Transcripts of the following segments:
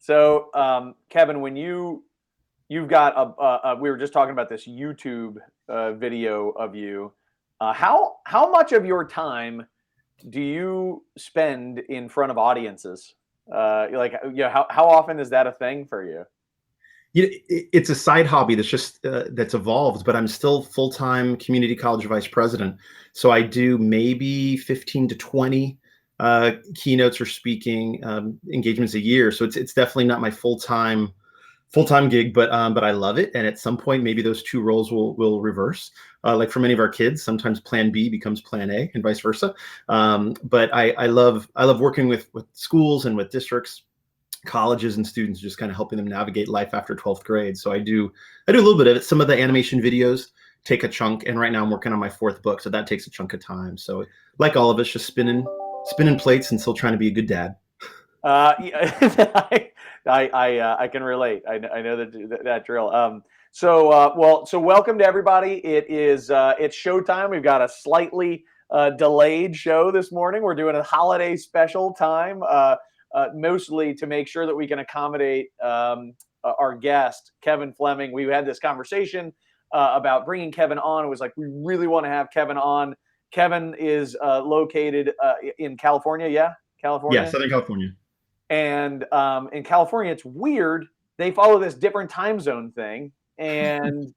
Kevin, when you've got we were just talking about this YouTube video of you. How much of your time do you spend in front of audiences? How often is that a thing for you? It's a side hobby that's evolved, but I'm still full-time community college vice president. So I do maybe 15 to 20 keynotes or speaking engagements a year. So it's definitely not my full-time gig, but I love it. And at some point, maybe those two roles will reverse. Like for many of our kids, sometimes Plan B becomes Plan A, and vice versa. But I love working with schools and with districts, colleges, and students, just kind of helping them navigate life after 12th grade. So I do a little bit of it. Some of the animation videos take a chunk, and right now I'm working on my fourth book, so that takes a chunk of time. So like all of us, just spinning plates and still trying to be a good dad. Yeah, I can relate. I know that drill. So welcome to everybody. It's showtime. We've got a slightly delayed show this morning. We're doing a holiday special time, mostly to make sure that we can accommodate our guest, Kevin Fleming. We had this conversation about bringing Kevin on. It was like we really want to have Kevin on. Kevin is located in California. Yeah, Yeah, California. Southern California. And in California, it's weird. They follow this different time zone thing. And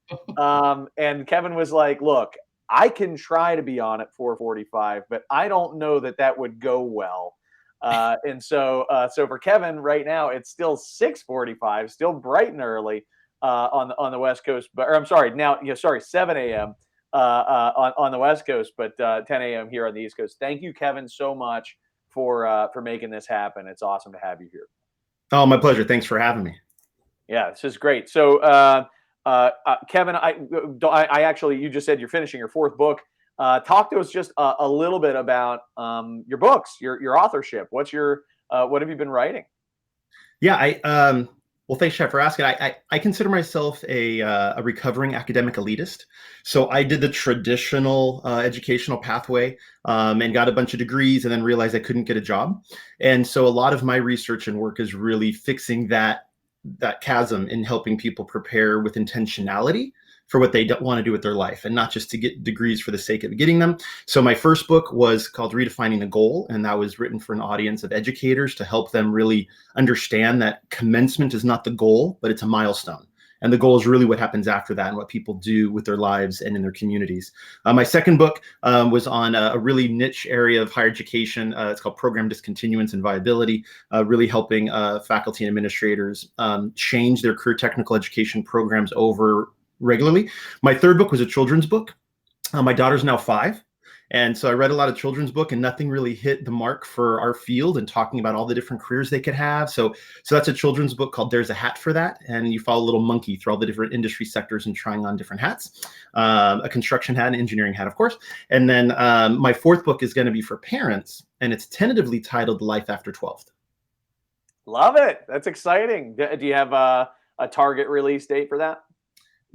Kevin was like, "Look, I can try to be on at 4:45, but I don't know that would go well." So for Kevin right now, it's still 6:45, still bright and early on the West Coast. Or I'm sorry, now 7 a.m. On the West Coast, but 10 a.m. here on the East Coast. Thank you, Kevin, so much for making this happen. It's awesome to have you here. Oh, my pleasure. Thanks for having me. Yeah, this is great. So, Kevin, I actually, you just said you're finishing your fourth book. Talk to us just a little bit about your books, your authorship. What have you been writing? Yeah, well, thanks, Chef, for asking. I consider myself a recovering academic elitist. So I did the traditional educational pathway and got a bunch of degrees, and then realized I couldn't get a job. And so a lot of my research and work is really fixing that chasm in helping people prepare with intentionality for what they want to do with their life, and not just to get degrees for the sake of getting them. So my first book was called Redefining the Goal, and that was written for an audience of educators to help them really understand that commencement is not the goal, but it's a milestone. And the goal is really what happens after that and what people do with their lives and in their communities. My second book was on a really niche area of higher education. It's called Program Discontinuance and Viability, really helping faculty and administrators change their career technical education programs over regularly. My third book was a children's book. My daughter's now 5. And so I read a lot of children's book, and nothing really hit the mark for our field and talking about all the different careers they could have. So that's a children's book called There's a Hat for That. And you follow a little monkey through all the different industry sectors and trying on different hats, a construction hat, an engineering hat, of course. And then my fourth book is going to be for parents, and it's tentatively titled Life After 12th. Love it. That's exciting. Do you have a target release date for that?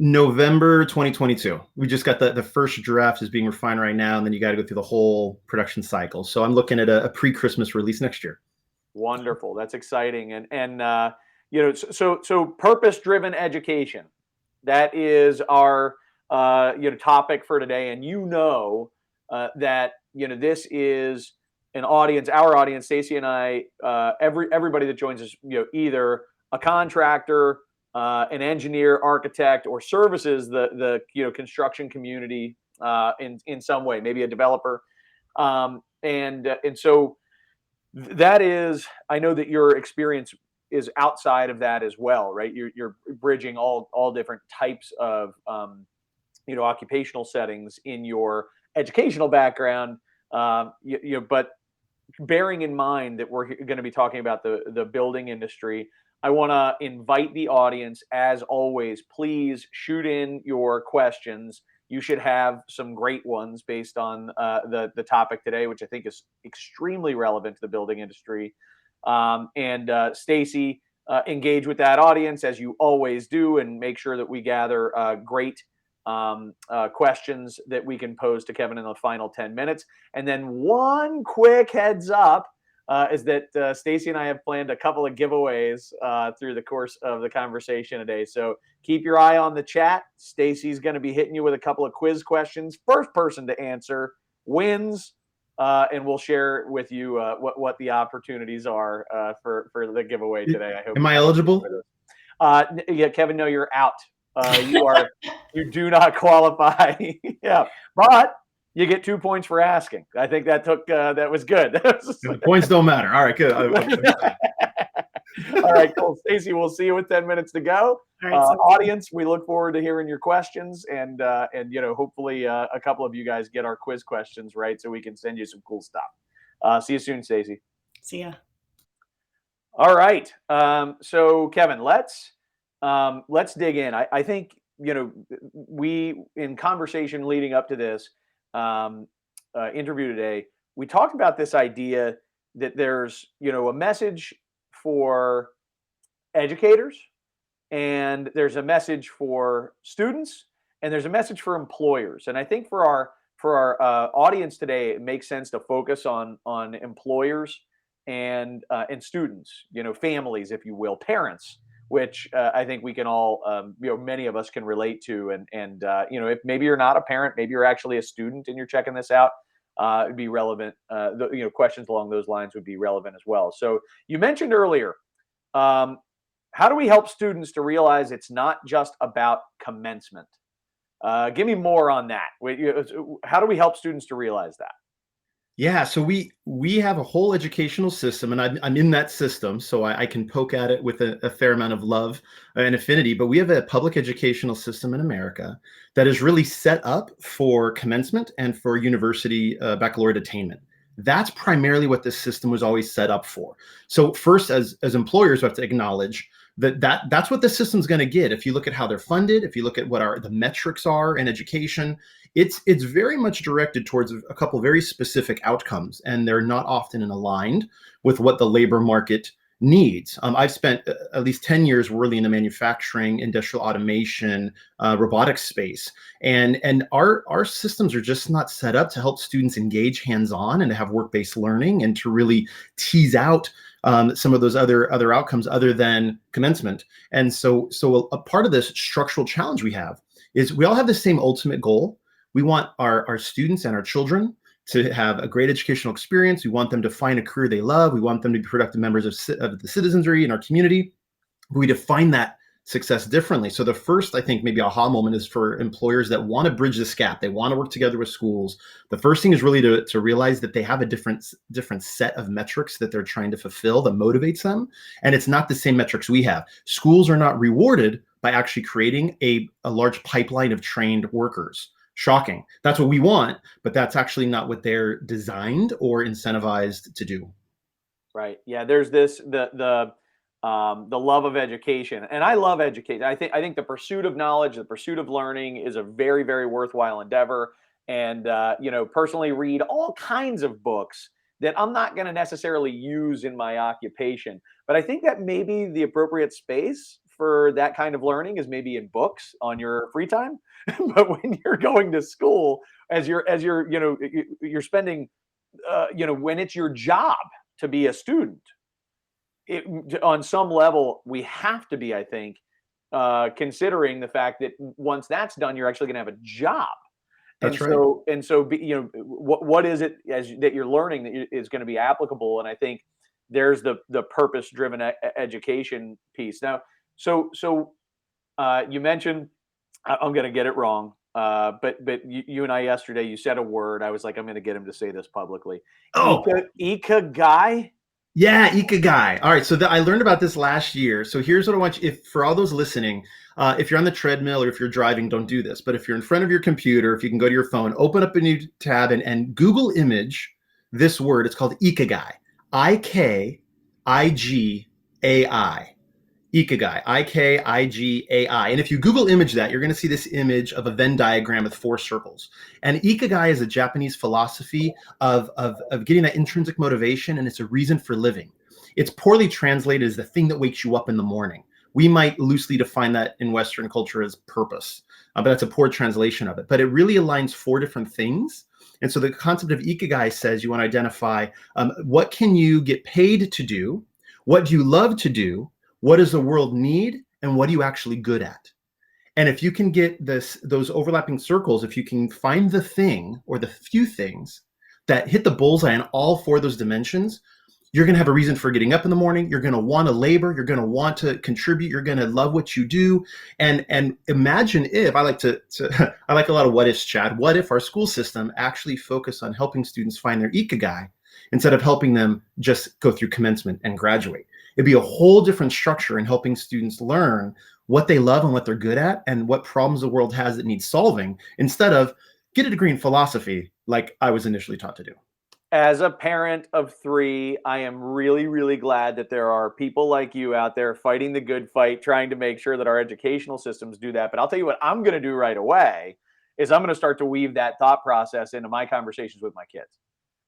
November 2022. We just got the first draft is being refined right now, and then you got to go through the whole production cycle. So I'm looking at a pre-Christmas release next year. Wonderful. That's exciting. And so purpose-driven education. That is our topic for today. And that this is our audience, Stacy and I, everybody that joins us, either a contractor, an engineer, architect, or services the construction community in some way, maybe a developer, and so that is. I know that your experience is outside of that as well, right? You're bridging all different types of occupational settings in your educational background, but bearing in mind that we're going to be talking about the building industry. I want to invite the audience, as always, please shoot in your questions. You should have some great ones based on the topic today, which I think is extremely relevant to the building industry. And Stacy, engage with that audience as you always do, and make sure that we gather great questions that we can pose to Kevin in the final 10 minutes. And then one quick heads up. is that Stacy and I have planned a couple of giveaways through the course of the conversation today. So keep your eye on the chat. Stacy's going to be hitting you with a couple of quiz questions. First person to answer wins, and we'll share with you what the opportunities are for the giveaway today. I hope. Am I eligible? Yeah, Kevin, no, you're out. You do not qualify. Yeah, but you get 2 points for asking. I think that was good. The points don't matter. All right, good. All right, cool. Stacy, we'll see you with 10 minutes to go. All right, audience, we look forward to hearing your questions, and hopefully a couple of you guys get our quiz questions right, so we can send you some cool stuff. See you soon, Stacy. See ya. All right. So Kevin, let's dig in. I think we, in conversation leading up to this interview today, we talked about this idea that there's a message for educators, and there's a message for students, and there's a message for employers. And I think for our audience today, it makes sense to focus on employers and students, families, if you will, parents, which I think we can all, many of us can relate to. And if maybe you're not a parent, maybe you're actually a student and you're checking this out, it'd be relevant. Questions along those lines would be relevant as well. So you mentioned earlier, how do we help students to realize it's not just about commencement? Give me more on that. How do we help students to realize that? Yeah, so we have a whole educational system, and I'm in that system, so I can poke at it with a fair amount of love and affinity. But we have a public educational system in America that is really set up for commencement and for university baccalaureate attainment. That's primarily what this system was always set up for. So first, as employers, we have to acknowledge that's what the system's going to get. If you look at how they're funded, if you look at what the metrics are in education, it's very much directed towards a couple very specific outcomes, and they're not often aligned with what the labor market needs. I've spent at least 10 years really in the manufacturing, industrial automation, robotics space, and our systems are just not set up to help students engage hands-on and to have work-based learning and to really tease out some of those other outcomes other than commencement. And so a part of this structural challenge we have is we all have the same ultimate goal. We want our students and our children to have a great educational experience. We want them to find a career they love. We want them to be productive members of the citizenry in our community. We define that success differently. So the first, I think, maybe aha moment is for employers that want to bridge this gap. They want to work together with schools. The first thing is really to realize that they have a different set of metrics that they're trying to fulfill that motivates them. And it's not the same metrics we have. Schools are not rewarded by actually creating a large pipeline of trained workers. Shocking. That's what we want, but that's actually not what they're designed or incentivized to do. Right. Yeah. There's the love of education, and I love education. I think the pursuit of knowledge, the pursuit of learning, is a very, very worthwhile endeavor. And personally, read all kinds of books that I'm not going to necessarily use in my occupation, but I think that maybe the appropriate space for that kind of learning is maybe in books on your free time. But when you're going to school, as you're spending, when it's your job to be a student, on some level, we have to be, I think, considering the fact that once that's done, you're actually going to have a job. That's right. What is it that you're learning that is going to be applicable? And I think there's the purpose-driven education piece. Now, so you mentioned, I'm going to get it wrong, but you and I yesterday, you said a word. I was like, I'm going to get him to say this publicly. Oh, Ikigai. Yeah, Ikigai. All right, so I learned about this last year. So here's what I want you, for all those listening, if you're on the treadmill or if you're driving, don't do this. But if you're in front of your computer, if you can go to your phone, open up a new tab and Google image this word. It's called Ikigai. I-K-I-G-A-I. Ikigai, I-K-I-G-A-I. And if you Google image that, you're going to see this image of a Venn diagram with 4 circles. And Ikigai is a Japanese philosophy of getting that intrinsic motivation, and it's a reason for living. It's poorly translated as the thing that wakes you up in the morning. We might loosely define that in Western culture as purpose, but that's a poor translation of it. But it really aligns 4 different things And so the concept of ikigai says you want to identify what can you get paid to do, what do you love to do, what does the world need, and what are you actually good at? And if you can get those overlapping circles, if you can find the thing or the few things that hit the bullseye in all four of those dimensions, you're going to have a reason for getting up in the morning. You're going to want to labor. You're going to want to contribute. You're going to love what you do. And imagine if I like to I like a lot of what ifs, Chad. What if our school system actually focused on helping students find their ikigai instead of helping them just go through commencement and graduate? It'd be a whole different structure in helping students learn what they love and what they're good at and what problems the world has that needs solving instead of get a degree in philosophy like I was initially taught to do. As a parent of three, I am really, really glad that there are people like you out there fighting the good fight, trying to make sure that our educational systems do that. But I'll tell you what I'm going to do right away is I'm going to start to weave that thought process into my conversations with my kids.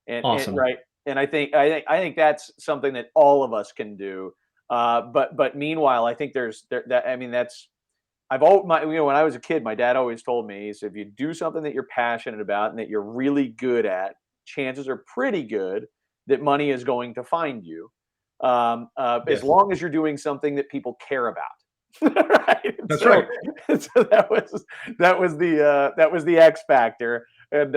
And Awesome. right, and I think that's something that all of us can do. But meanwhile, I think that I mean that's I've always when I was a kid, my dad always told me, he said, if you do something that you're passionate about and that you're really good at, chances are pretty good that money is going to find you, as Yes, long as you're doing something that people care about. Right. And that's so, right. so that was the X factor, and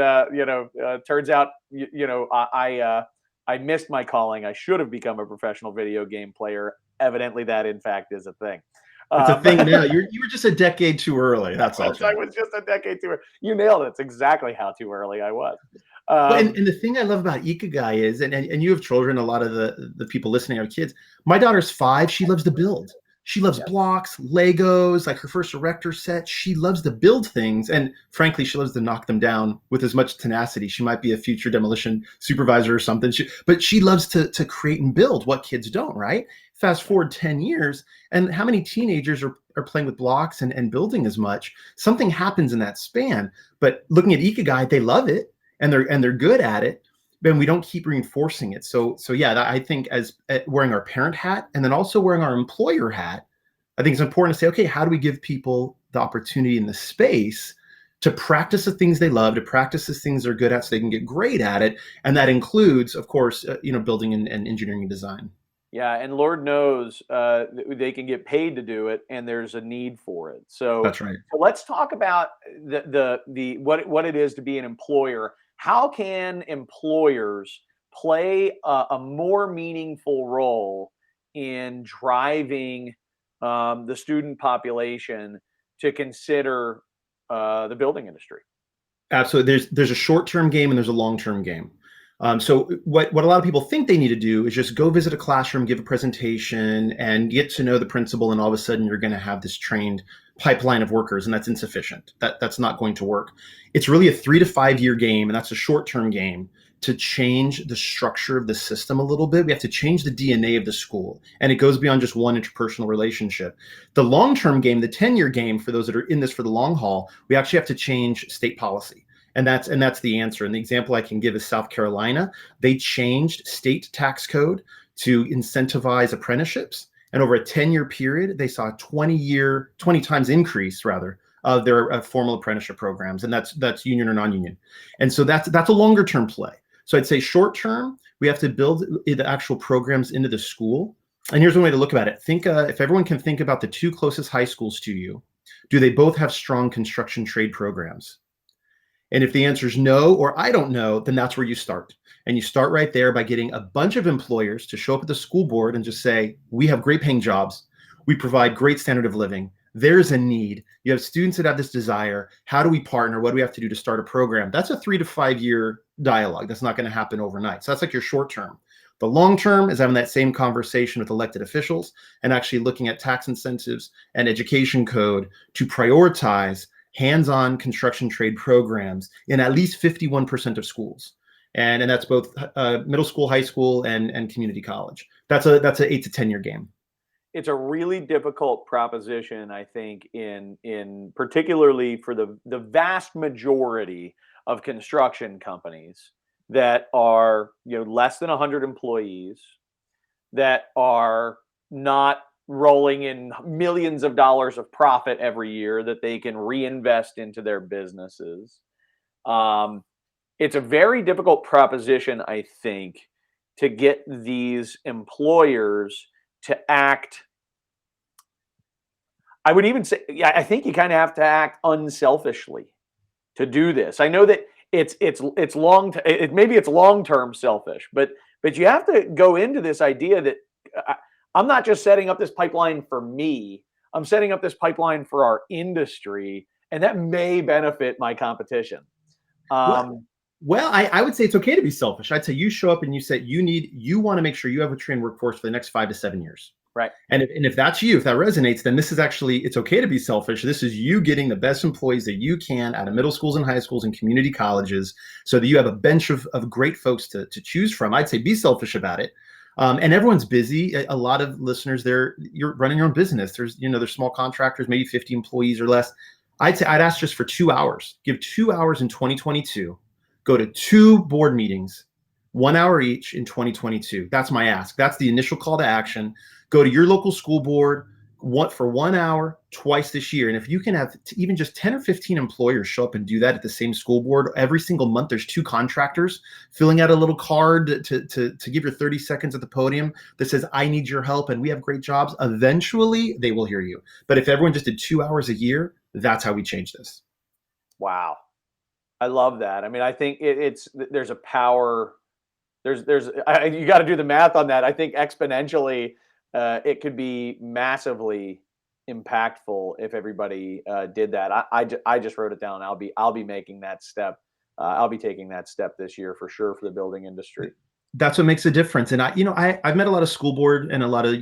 turns out I missed my calling. I should have become a professional video game player. Evidently, that in fact is a thing. It's a thing But now. You were just a decade too early. That's all, I Chad. was just a decade too early. You nailed it. It's exactly how too early I was. Well, Um, and the thing I love about Ikigai is, and you have children, a lot of the people listening have kids. My daughter's 5. She loves to build. She loves yeah, blocks, Legos, like her first erector set. She loves to build things. And frankly, she loves to knock them down with as much tenacity. She might be a future demolition supervisor or something. But she loves to create and build what kids don't, right? Fast forward 10 years, and how many teenagers are playing with blocks and building as much? Something happens in that span. But looking at Ikigai, they love it and they're good at it, then we don't keep reinforcing it. So yeah, I think as wearing our parent hat and then also wearing our employer hat, I think it's important to say, okay, how do we give people the opportunity in the space to practice the things they love, to practice the things they're good at, so they can get great at it, and that includes, of course, building and engineering and design. yeah, and Lord knows they can get paid to do it, and there's a need for it. So, That's right. so let's talk about the what it is to be an employer. How can employers play a more meaningful role in driving the student population to consider the building industry? Absolutely. There's a short-term game and there's a long-term game. So what a lot of people think they need to do is just go visit a classroom, give a presentation, and get to know the principal, and all of a sudden you're going to have this trained pipeline of workers, and that's insufficient. That's not going to work. It's really a 3 to 5 year game, and that's a short-term game to change the structure of the system a little bit. We have to change the DNA of the school, and it goes beyond just one interpersonal relationship. The long-term game, the 10-year game, for those that are in this for the long haul, we actually have to change state policy. And that's the answer. And the example I can give is South Carolina. They changed state tax code to incentivize apprenticeships. And over a 10-year period, they saw a 20 times increase rather of their formal apprenticeship programs. And that's union or non-union. And so that's a longer term play. So I'd say short term, we have to build the actual programs into the school. And here's one way to look at it. Think if everyone can think about the 2 closest high schools to you, do they both have strong construction trade programs? And if the answer is no, or I don't know, then that's where you start. And you start right there by getting a bunch of employers to show up at the school board and just say, we have great paying jobs. We provide great standard of living. There's a need. You have students that have this desire. How do we partner? What do we have to do to start a program? That's a 3 to 5 year dialogue. That's not going to happen overnight. So that's like your short term. The long term is having that same conversation with elected officials and actually looking at tax incentives and education code to prioritize hands-on construction trade programs in at least 51% of schools. And that's both middle school, high school, and community college. That's a 8 to 10 year game. It's a really difficult proposition, I think, in particularly for the vast majority of construction companies that are less than 100 employees, that are not rolling in millions of dollars of profit every year that they can reinvest into their businesses. Um, it's a very difficult proposition, I think, to get these employers to act. I would even say, yeah, I think you kind of have to act unselfishly to do this. I know that it's maybe it's long term selfish, but you have to go into this idea that I, I'm not just setting up this pipeline for me. I'm setting up this pipeline for our industry, and that may benefit my competition. Well, Um, I would say it's okay to be selfish. I'd say you show up and you say you want to make sure you have a trained workforce for the next 5 to 7 years. right. And if that's you, if that resonates, then this is actually, it's okay to be selfish. This is you getting the best employees that you can out of middle schools and high schools and community colleges so that you have a bench of great folks to choose from. I'd say be selfish about it. And everyone's busy. A lot of listeners there, you're running your own business. There's small contractors, maybe 50 employees or less. I'd say I'd ask just for 2 hours. Give 2 hours in 2022. Go to 2 board meetings, 1 hour each in 2022. That's my ask. That's the initial call to action. Go to your local school board for 1 hour twice this year. And if you can have even just 10 or 15 employers show up and do that at the same school board every single month, there's 2 contractors filling out a little card to give your 30 seconds at the podium that says, I need your help and we have great jobs. Eventually they will hear you. But if everyone just did 2 hours a year, that's how we change this. Wow. I love that. I mean, I think there's a power. You got to do the math on that. I think exponentially, it could be massively impactful if everybody did that. I just wrote it down. I'll be making that step. I'll be taking that step this year for sure for the building industry. That's what makes a difference. And I've met a lot of school board and a lot of,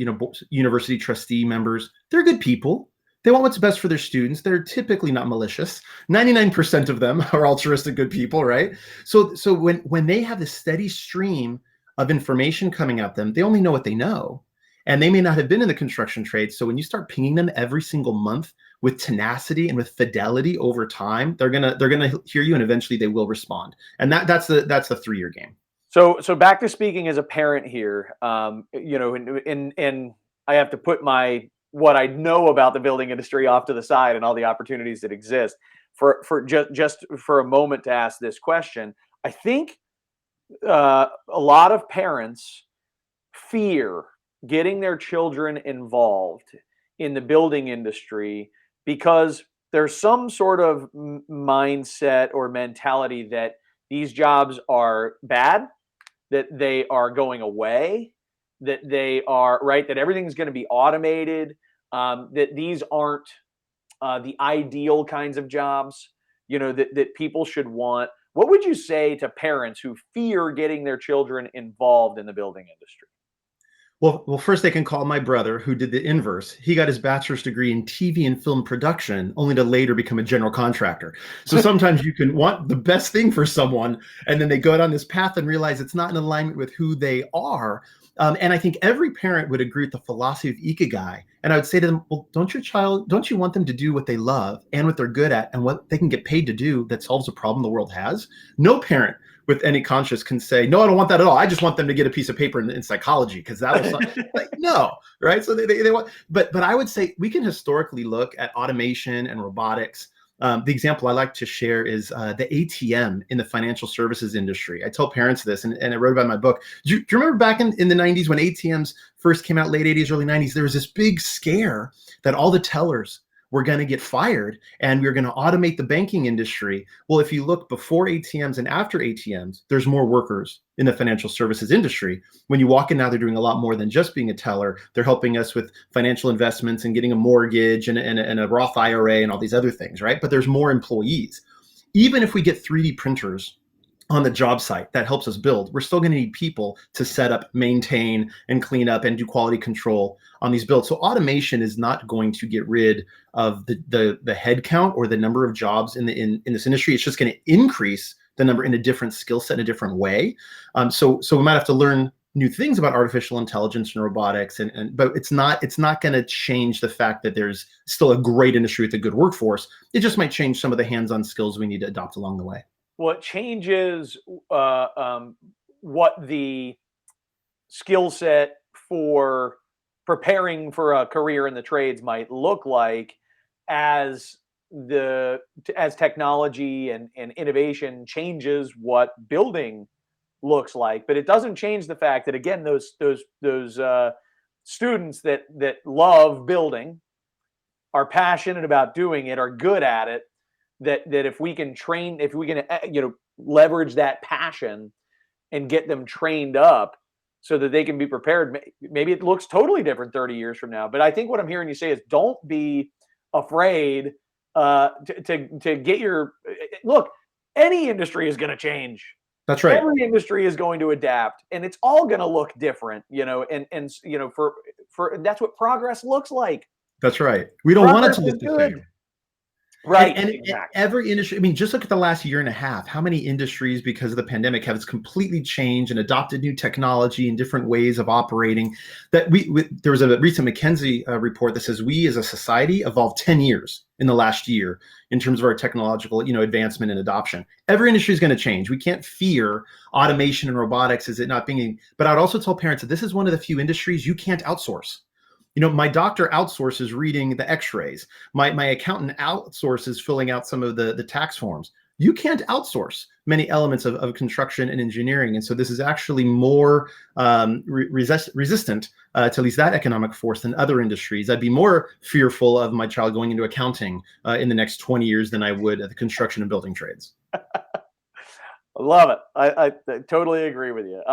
university trustee members. They're good people. They want what's best for their students. They're typically not malicious. 99% of them are altruistic, good people, right? So when they have this steady stream of information coming at them, they only know what they know. And they may not have been in the construction trade. So when you start pinging them every single month with tenacity and with fidelity over time, they're gonna hear you and eventually they will respond. And that's the 3-year game. So back to speaking as a parent here, and I have to put what I know about the building industry off to the side and all the opportunities that exist for just for a moment to ask this question. I think a lot of parents fear getting their children involved in the building industry because there's some sort of mindset or mentality that these jobs are bad, that they are going away, that they are right, that everything's going to be automated, that these aren't the ideal kinds of jobs, that people should want. What would you say to parents who fear getting their children involved in the building industry? Well, first they can call my brother, who did the inverse. He got his bachelor's degree in TV and film production, only to later become a general contractor. So sometimes you can want the best thing for someone, and then they go down this path and realize it's not in alignment with who they are. And I think every parent would agree with the philosophy of Ikigai. And I would say to them, well, don't you want them to do what they love and what they're good at and what they can get paid to do that solves a problem the world has? No parent with any conscience can say, no, I don't want that at all. I just want them to get a piece of paper in psychology because that was like, no, right? So they want, but I would say we can historically look at automation and robotics. The example I like to share is the ATM in the financial services industry. I tell parents this, and I wrote about it in my book. Do you remember back in the 90s when ATMs first came out, late 80s, early 90s, there was this big scare that all the tellers were going to get fired and we were going to automate the banking industry. Well, if you look before ATMs and after ATMs, there's more workers in the financial services industry. When you walk in now, they're doing a lot more than just being a teller. They're helping us with financial investments and getting a mortgage and a Roth IRA and all these other things, right? But there's more employees. Even if we get 3D printers on the job site that helps us build, we're still going to need people to set up, maintain, and clean up and do quality control on these builds. So automation is not going to get rid of the head count or the number of jobs in this industry. It's just going to increase the number in a different skill set, in a different way. So we might have to learn new things about artificial intelligence and robotics, but it's not going to change the fact that there's still a great industry with a good workforce. It just might change some of the hands-on skills we need to adopt along the way. Well, it changes what the skill set for preparing for a career in the trades might look like as as technology and innovation changes what building looks like, but it doesn't change the fact that, again, those students that love building, are passionate about doing it, are good at it, that if we can train, if we can leverage that passion and get them trained up so that they can be prepared, maybe it looks totally different 30 years from now. But I think what I'm hearing you say is, don't be afraid to get your look. Any industry is going to change. That's right. Every industry is going to adapt, and it's all going to look different, and for that's what progress looks like. That's right. We don't want it Progress to is look the good. same. Right. And Exactly. every industry, I mean, just look at the last year and a half. How many industries, because of the pandemic, have completely changed and adopted new technology and different ways of operating? That there was a recent McKinsey report that says we as a society evolved 10 years in the last year in terms of our technological, advancement and adoption. Every industry is going to change. We can't fear automation and robotics as it not being. But I'd also tell parents that this is one of the few industries you can't outsource. My doctor outsources reading the x-rays. My accountant outsources filling out some of the tax forms. You can't outsource many elements of construction and engineering. And so this is actually more resistant to at least that economic force than other industries. I'd be more fearful of my child going into accounting in the next 20 years than I would at the construction and building trades. I love it. I totally agree with you.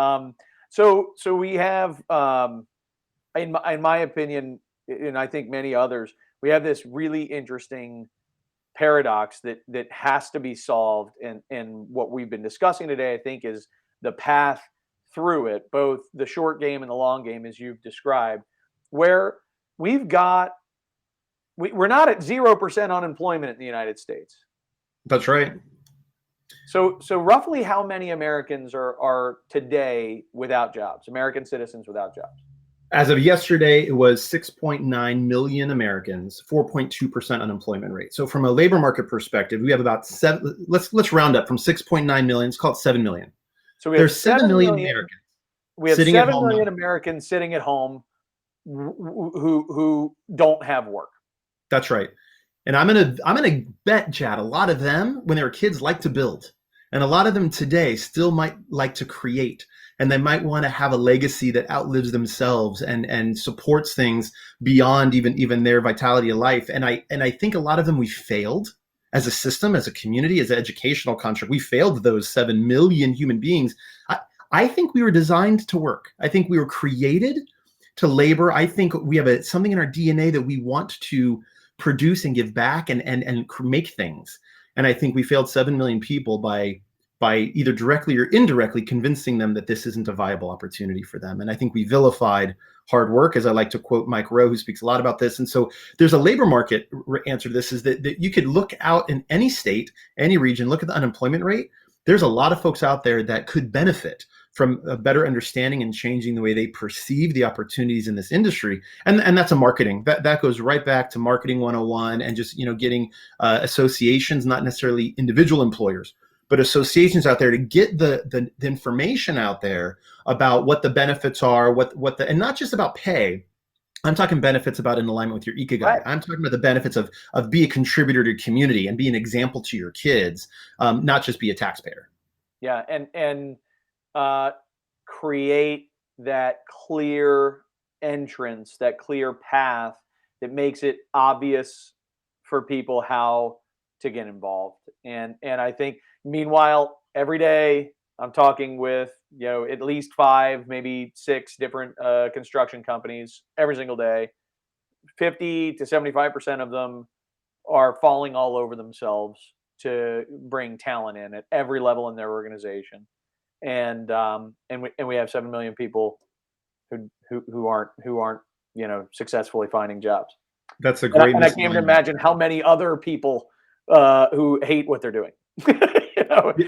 So we have, in my opinion, and I think many others, we have this really interesting paradox that has to be solved, and what we've been discussing today, I think, is the path through it, both the short game and the long game, as you've described, where we're not at 0% unemployment in the United States. That's right. So roughly how many Americans are today without jobs, American citizens without jobs? As of yesterday, it was 6.9 million Americans, 4.2% unemployment rate. So from a labor market perspective, we have about let's round up from 6.9 million, it's called 7 million. So there's 7 million Americans. We have 7 million Americans sitting at home who don't have work. That's right. And I'm gonna bet, Chad, a lot of them, when they were kids, like to build. And a lot of them today still might like to create. And they might want to have a legacy that outlives themselves and supports things beyond even their vitality of life. And I think a lot of them, we failed as a system, as a community, as an educational construct. We failed those 7 million human beings. I think we were designed to work. I think we were created to labor. I think we have something in our DNA that we want to produce and give back and make things. And I think we failed 7 million people by either directly or indirectly convincing them that this isn't a viable opportunity for them. And I think we vilified hard work, as I like to quote Mike Rowe, who speaks a lot about this. And so there's a labor market answer to this, is that you could look out in any state, any region, look at the unemployment rate. There's a lot of folks out there that could benefit from a better understanding and changing the way they perceive the opportunities in this industry. And that's a marketing. That goes right back to marketing 101 and just, getting associations, not necessarily individual employers, but associations out there to get the information out there about what the benefits are, and not just about pay. I'm talking benefits about in alignment with your ikigai. Right. I'm talking about the benefits of be a contributor to your community and be an example to your kids, not just be a taxpayer. Yeah, and create that clear entrance, that clear path that makes it obvious for people how to get involved. And I think, meanwhile, every day I'm talking with at least 5, maybe 6 different construction companies every single day. 50 to 75% of them are falling all over themselves to bring talent in at every level in their organization. And we have 7 million people who aren't successfully finding jobs. That's a great. And I can't even imagine how many other people who hate what they're doing.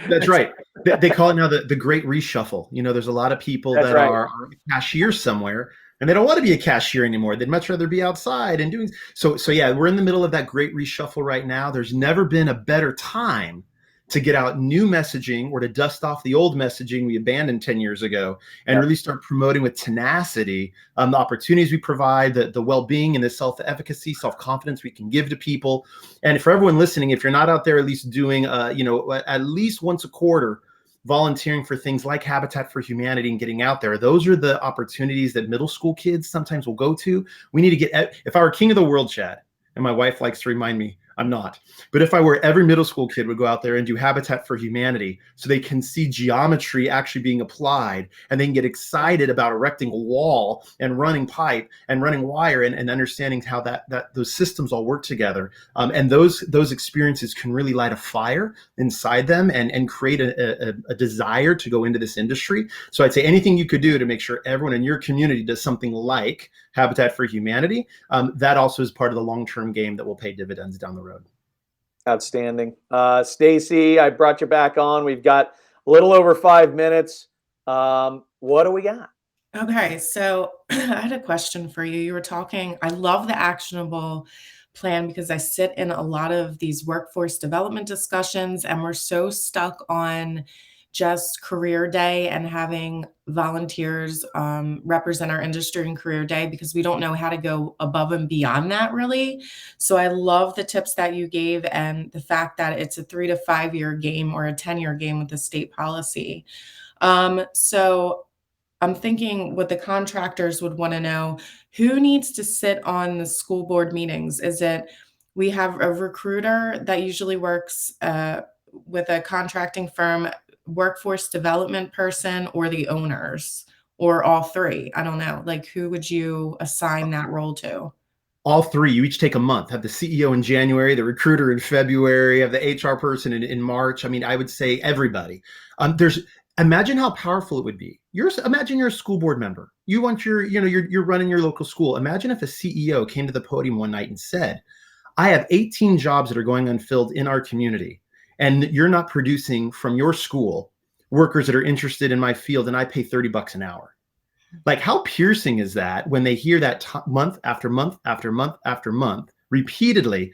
That's right. They call it now the great reshuffle. There's a lot of people that are cashiers somewhere, and they don't want to be a cashier anymore. They'd much rather be outside and doing so. Yeah, we're in the middle of that great reshuffle right now. There's never been a better time to get out new messaging or to dust off the old messaging we abandoned 10 years ago and Yep. really start promoting with tenacity the opportunities we provide, the well-being and the self-efficacy, self-confidence we can give to people. And for everyone listening, if you're not out there at least doing, at least once a quarter, volunteering for things like Habitat for Humanity and getting out there. Those are the opportunities that middle school kids sometimes will go to. We need to get, if I were king of the world, Chad, and my wife likes to remind me I'm not, but if I were, every middle school kid would go out there and do Habitat for Humanity so they can see geometry actually being applied and they can get excited about erecting a wall and running pipe and running wire and understanding how that those systems all work together. And those experiences can really light a fire inside them and create a desire to go into this industry. So I'd say anything you could do to make sure everyone in your community does something like Habitat for Humanity, that also is part of the long-term game that will pay dividends down the road. Outstanding. Stacy, I brought you back on. We've got a little over 5 minutes. What do we got? Okay, so I had a question for you. You were talking, I love the actionable plan because I sit in a lot of these workforce development discussions, and we're so stuck on just career day and having volunteers represent our industry in career day because we don't know how to go above and beyond that really. So I love the tips that you gave and the fact that it's a 3 to 5 year game or a 10-year game with the state policy. So I'm thinking what the contractors would want to know, who needs to sit on the school board meetings? Is it, we have a recruiter that usually works with a contracting firm, workforce development person, or the owners, or all three? I don't know. Like, who would you assign that role to? All three. You each take a month. Have the CEO in January, the recruiter in February, have the HR person in March. I mean, I would say everybody. Imagine how powerful it would be. Imagine you're a school board member. You want you're running your local school. Imagine if a CEO came to the podium one night and said, I have 18 jobs that are going unfilled in our community, and you're not producing from your school workers that are interested in my field, and I pay $30 an hour. Like, how piercing is that when they hear that month after month after month after month repeatedly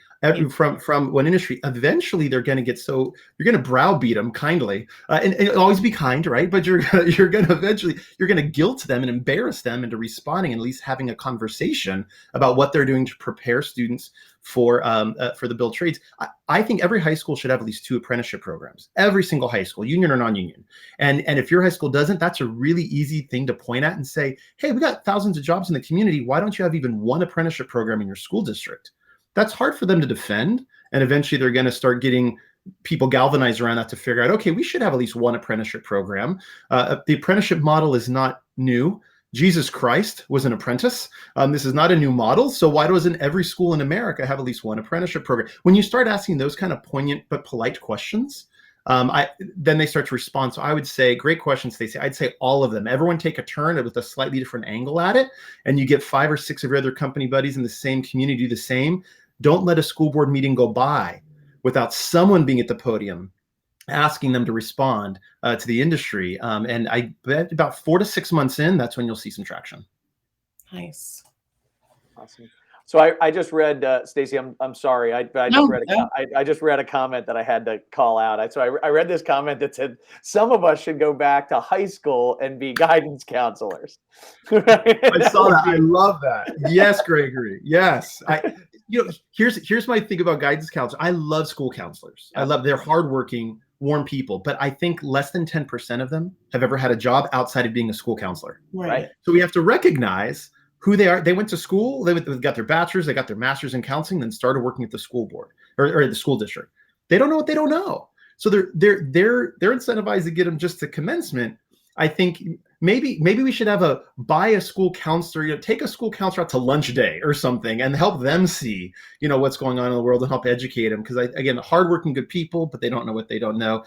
from one industry? Eventually they're going to get, so you're going to browbeat them kindly, and always be kind, right? But you're going to eventually, you're going to guilt them and embarrass them into responding, and at least having a conversation about what they're doing to prepare students for the build trades. I think every high school should have at least 2 apprenticeship programs. Every single high school, union or non-union. And if your high school doesn't, that's a really easy thing to point at and say, hey, we got thousands of jobs in the community. Why don't you have even 1 apprenticeship program in your school district? That's hard for them to defend. And eventually they're going to start getting people galvanized around that to figure out, okay, we should have at least 1 apprenticeship program. The apprenticeship model is not new. Jesus Christ was an apprentice. This is not a new model. So why doesn't every school in America have at least 1 apprenticeship program? When you start asking those kind of poignant but polite questions, then they start to respond. So I would say, great question, Stacey. I'd say all of them. Everyone take a turn with a slightly different angle at it, and you get 5 or 6 of your other company buddies in the same community do the same. Don't let a school board meeting go by without someone being at the podium asking them to respond to the industry. And I bet about 4 to 6 months in, that's when you'll see some traction. Nice. Awesome. So I just read, Stacy, I'm sorry. I just read a comment that I had to call out. I read this comment that said, some of us should go back to high school and be guidance counselors. I saw that. I love that. Yes, Gregory. Yes. Here's my thing about guidance counselors. I love school counselors. I love, they're hardworking, warm people, but I think less than 10% of them have ever had a job outside of being a school counselor. Right. So we have to recognize who they are. They went to school, they got their bachelor's, they got their master's in counseling, then started working at the school board or the school district. They don't know what they don't know. So they're incentivized to get them just to commencement. I think maybe we should have buy a school counselor, take a school counselor out to lunch day or something and help them see, what's going on in the world and help educate them. Because again, hardworking, good people, but they don't know what they don't know.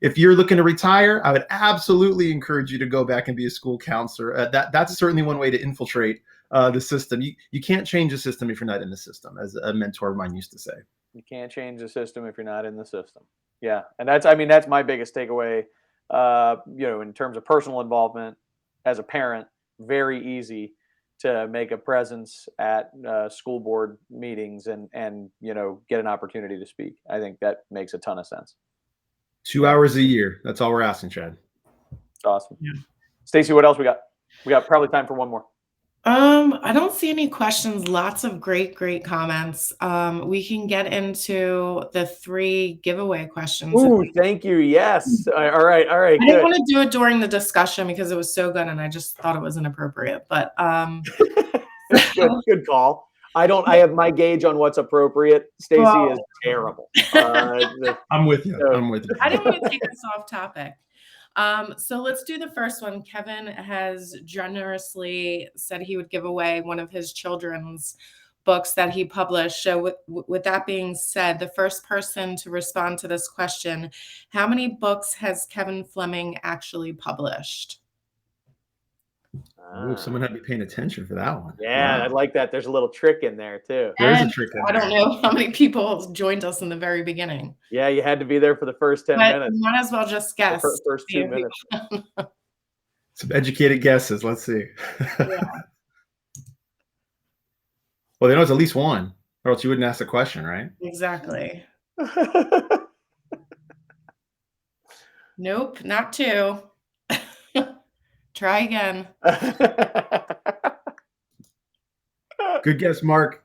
If you're looking to retire, I would absolutely encourage you to go back and be a school counselor. That's certainly one way to infiltrate the system. You can't change the system if you're not in the system, as a mentor of mine used to say. You can't change the system if you're not in the system. Yeah, and that's my biggest takeaway. In terms of personal involvement as a parent, very easy to make a presence at school board meetings and get an opportunity to speak. I think that makes a ton of sense. 2 hours a year. That's all we're asking, Chad. Awesome. Yeah. Stacy, what else we got? We got probably time for one more. I don't see any questions. Lots of great comments. We can get into the 3 giveaway questions. Ooh, thank you. Yes. All right. I Good. didn't want to do it during the discussion because it was so good, and I just thought it was inappropriate. But Good call. I have my gauge on what's appropriate. Stacy is terrible. I'm with you. I didn't want to take us off topic. So let's do the first one. Kevin has generously said he would give away one of his children's books that he published. So with that being said, the first person to respond to this question, how many books has Kevin Fleming actually published? Ooh, someone had to be paying attention for that one. Yeah, wow. I like that. There's a little trick in there too. There's a trick in there. I don't know how many people joined us in the very beginning. Yeah, you had to be there for the first 10 minutes. You might as well just guess. The first 2 minutes. Some educated guesses. Let's see. Yeah. Well, they know it's at least one, or else you wouldn't ask the question, right? Exactly. Nope, not 2. Try again. Good guess, Mark.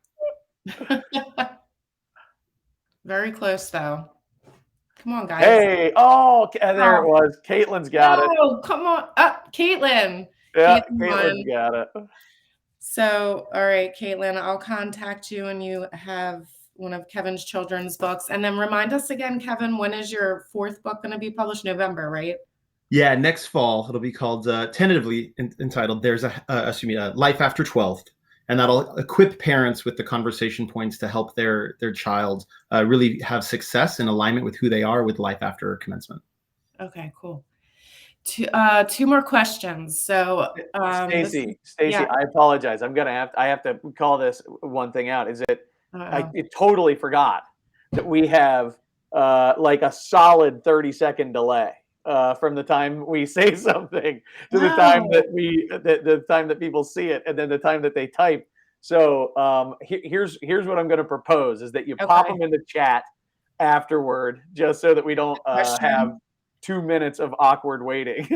Very close, though. Come on, guys. Hey, there it was. Caitlin's got it. Oh, come on. Caitlin. Yeah, Caitlin's got it. So, all right, Caitlin, I'll contact you when you have one of Kevin's children's books. And then remind us again, Kevin, when is your 4th book going to be published? November, right? Yeah, next fall. It'll be called, tentatively entitled, There's a Life After 12th. And that'll equip parents with the conversation points to help their child really have success in alignment with who they are with life after commencement. Okay, cool. 2 more questions. So, Stacy, yeah. I apologize. I have to call this one thing out. I totally forgot that we have like a solid 30-second delay from the time we say something to the time that the time that people see it, and then the time that they type. So here's what I'm going to propose is that you pop them in the chat afterward, just so that we don't have 2 minutes of awkward waiting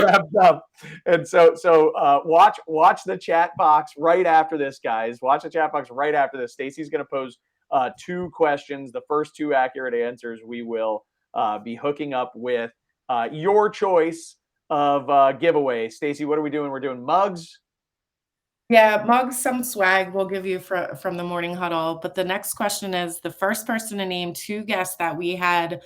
wrapped up. And so watch the chat box right after this, guys. Watch the chat box right after this. Stacy's going to pose 2 questions. The first 2 accurate answers we will be hooking up with your choice of giveaway. Stacy, what are we doing? We're doing mugs. Yeah, mugs, some swag we'll give you from the morning huddle. But the next question is the first person to name 2 guests that we had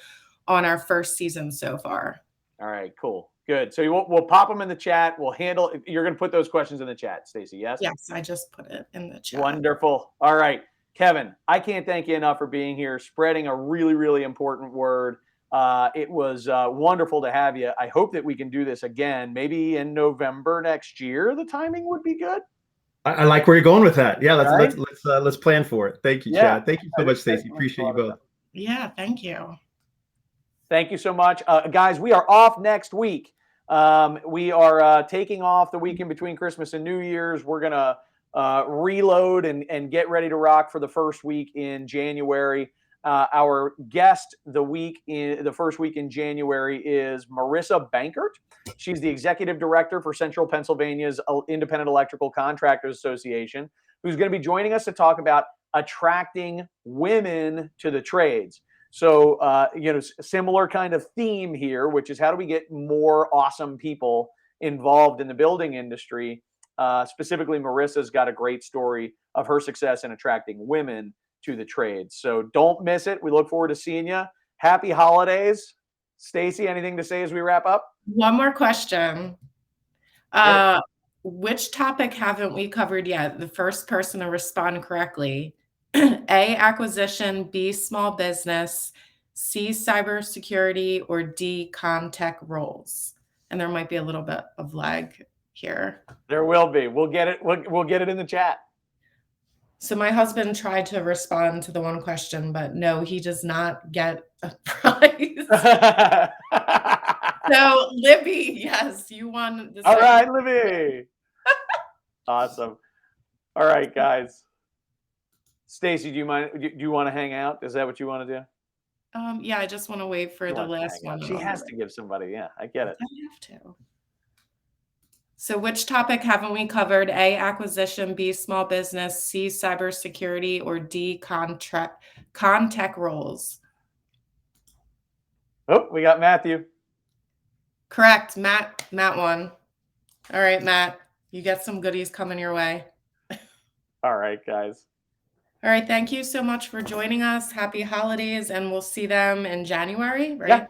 on our first season so far. All right, cool. Good. So we'll pop them in the chat. We'll handle. You're going to put those questions in the chat, Stacy, yes? Yes, I just put it in the chat. Wonderful. All right. Kevin, I can't thank you enough for being here, spreading a really, really important word. It was wonderful to have you. I hope that we can do this again, maybe in November next year. The timing would be good. I like where you're going with that. Yeah, let's plan for it. Thank you, Chad. Thank you so much, Stacy. Appreciate you both. Yeah, thank you. Thank you so much. Guys, we are off next week. We are taking off the week in between Christmas and New Year's. We're going to reload and get ready to rock for the first week in January. Our guest the first week in January is Marissa Bankert. She's the executive director for Central Pennsylvania's Independent Electrical Contractors Association, who's going to be joining us to talk about attracting women to the trades. So, similar kind of theme here, which is how do we get more awesome people involved in the building industry? Specifically, Marissa's got a great story of her success in attracting women to the trades. So don't miss it. We look forward to seeing you. Happy holidays. Stacy, anything to say as we wrap up? One more question. Which topic haven't we covered yet? The first person to respond correctly. A, acquisition, B, small business, C, cybersecurity, or D, comtech roles. And there might be a little bit of lag here. There will be. We'll get it. We'll get it in the chat. So my husband tried to respond to the one question, but no, he does not get a prize. So Libby, yes, you won. All right, Libby. Awesome. All right, guys. Stacy, do you mind? Do you want to hang out? Is that what you want to do? Yeah, I just want to wait for She the wants to last hang out. one. And She I'll has do to it. give somebody. Yeah, I get it. I have to. So which topic haven't we covered? A, acquisition, B, small business, C, cybersecurity, or D, contact roles? Oh, we got Matthew. Correct. Matt won. All right, Matt, you get some goodies coming your way. All right, guys. All right, thank you so much for joining us. Happy holidays, and we'll see them in January, Yeah, right?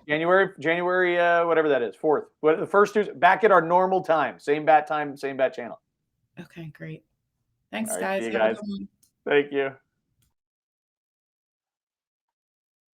January, whatever that is, 4th. What the first two back at our normal time, same bat time, same bat channel. Okay, great. Thanks, All right, see guys. you Have a good guys. one. Thank you.